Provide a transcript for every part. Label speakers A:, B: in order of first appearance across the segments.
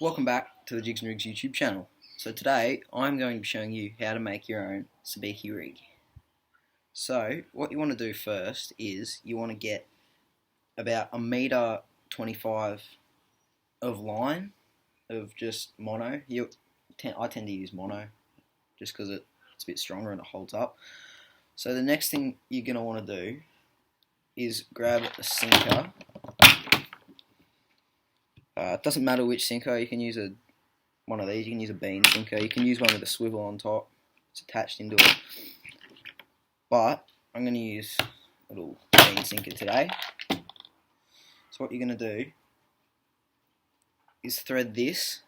A: Welcome back to the Jigs and Rigs YouTube channel. So today I'm going to be showing you how to make your own Sabiki rig. So what you want to do first is you want to get about 1.25 meters of line of just mono. I tend to use mono just because it's a bit stronger and it holds up. So the next thing you're going to want to do is grab a sinker. It doesn't matter which sinker, you can use one of these, you can use a bean sinker, you can use one with a swivel on top, it's attached into it, but I'm going to use a little bean sinker today. So what you're going to do is thread this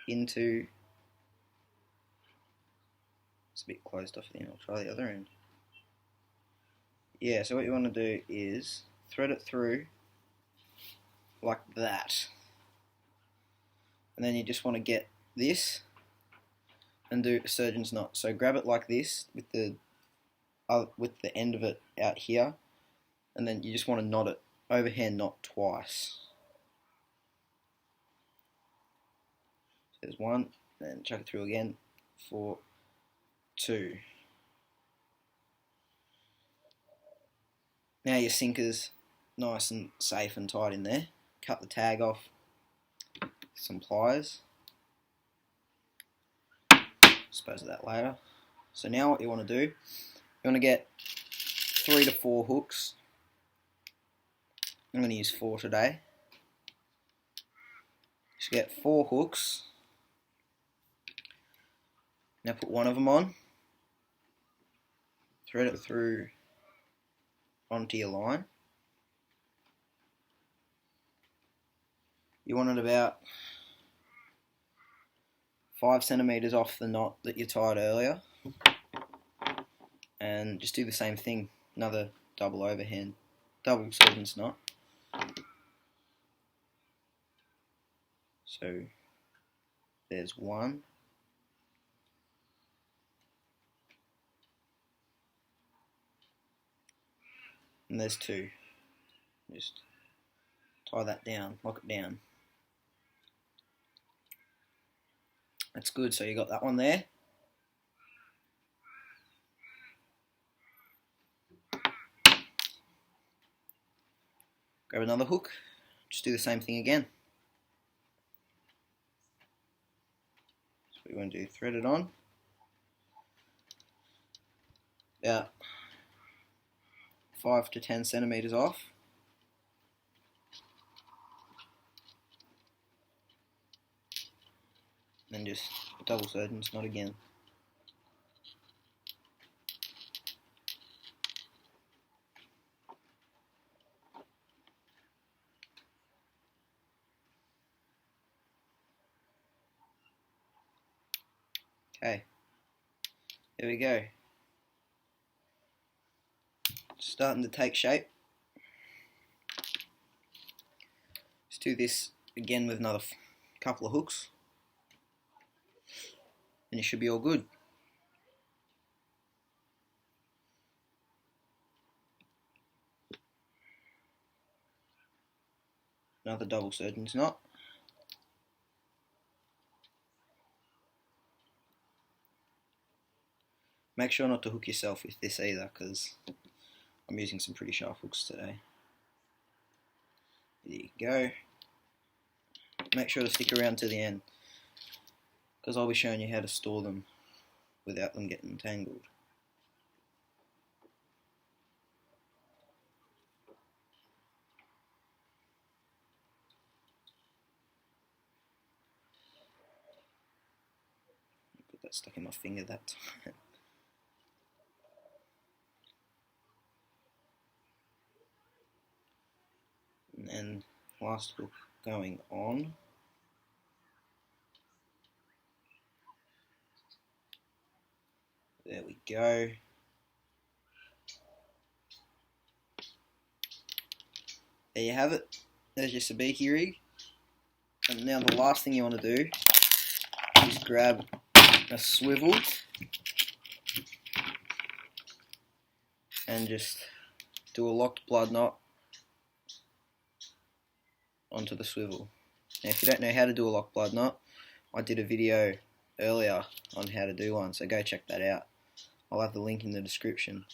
A: into, it's a bit closed off here, I'll try the other end. Yeah, so what you want to do is thread it through like that. And then you just want to get this and do a surgeon's knot. So grab it like this with the end of it out here, and then you just want to knot it, overhand knot twice. So there's one, then chuck it through again for two. Now your sinker's nice and safe and tight in there. Cut the tag off, some pliers. Dispose of that later. So now what you want to do, you want to get 3 to 4 hooks. I'm going to use 4 today. Just get 4 hooks. Now put one of them on. Thread it through onto your line. You want it about 5 centimeters off the knot that you tied earlier, and just do the same thing, another double surgeon's knot. So there's one, and there's two. Just tie that down, lock it down. That's good, so you got that one there. Grab another hook, just do the same thing again. So what you want to do, thread it on. About 5 to 10 centimeters off. Then just double surgeon's knot again. Okay, there we go. Starting to take shape. Just do this again with another couple of hooks, and you should be all good. Another double surgeon's knot. Make sure not to hook yourself with this either, because I'm using some pretty sharp hooks today. There you go. Make sure to stick around to the end, because I'll be showing you how to store them without them getting tangled. Got that stuck in my finger that time. And then last hook going on. There we go. There you have it. There's your Sabiki rig. And now the last thing you want to do is grab a swivel and just do a locked blood knot onto the swivel. Now, if you don't know how to do a lock blood knot, I did a video earlier on how to do one, so go check that out. I'll have the link in the description.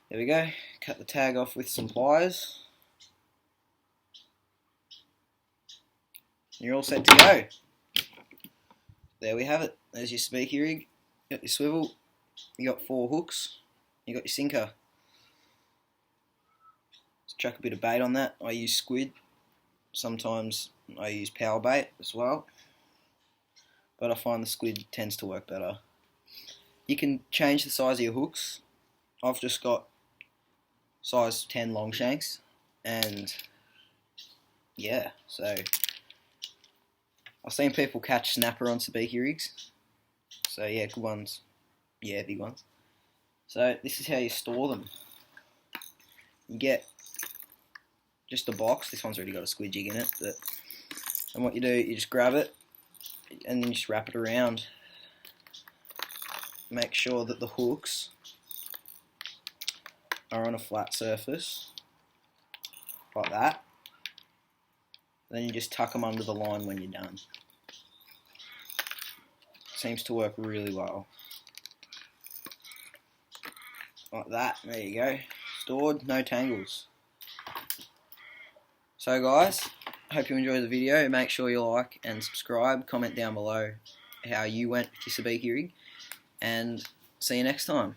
A: There we go, cut the tag off with some pliers. You're all set to go. There we have it. There's your Sabiki rig. You got your swivel. You got 4 hooks. You got your sinker. Just chuck a bit of bait on that. I use squid. Sometimes I use power bait as well. But I find the squid tends to work better. You can change the size of your hooks. I've just got size 10 long shanks. And yeah, so I've seen people catch snapper on Sabiki rigs. So yeah, good ones. Yeah, big ones. So this is how you store them. You get just a box. This one's already got a squid jig in it. And what you do, you just grab it and then you just wrap it around. Make sure that the hooks are on a flat surface, like that. Then you just tuck them under the line when you're done. Seems to work really well. Like that, there you go. Stored, no tangles. So guys, hope you enjoyed the video. Make sure you like and subscribe. Comment down below how you went with your Sabiki rig. And see you next time.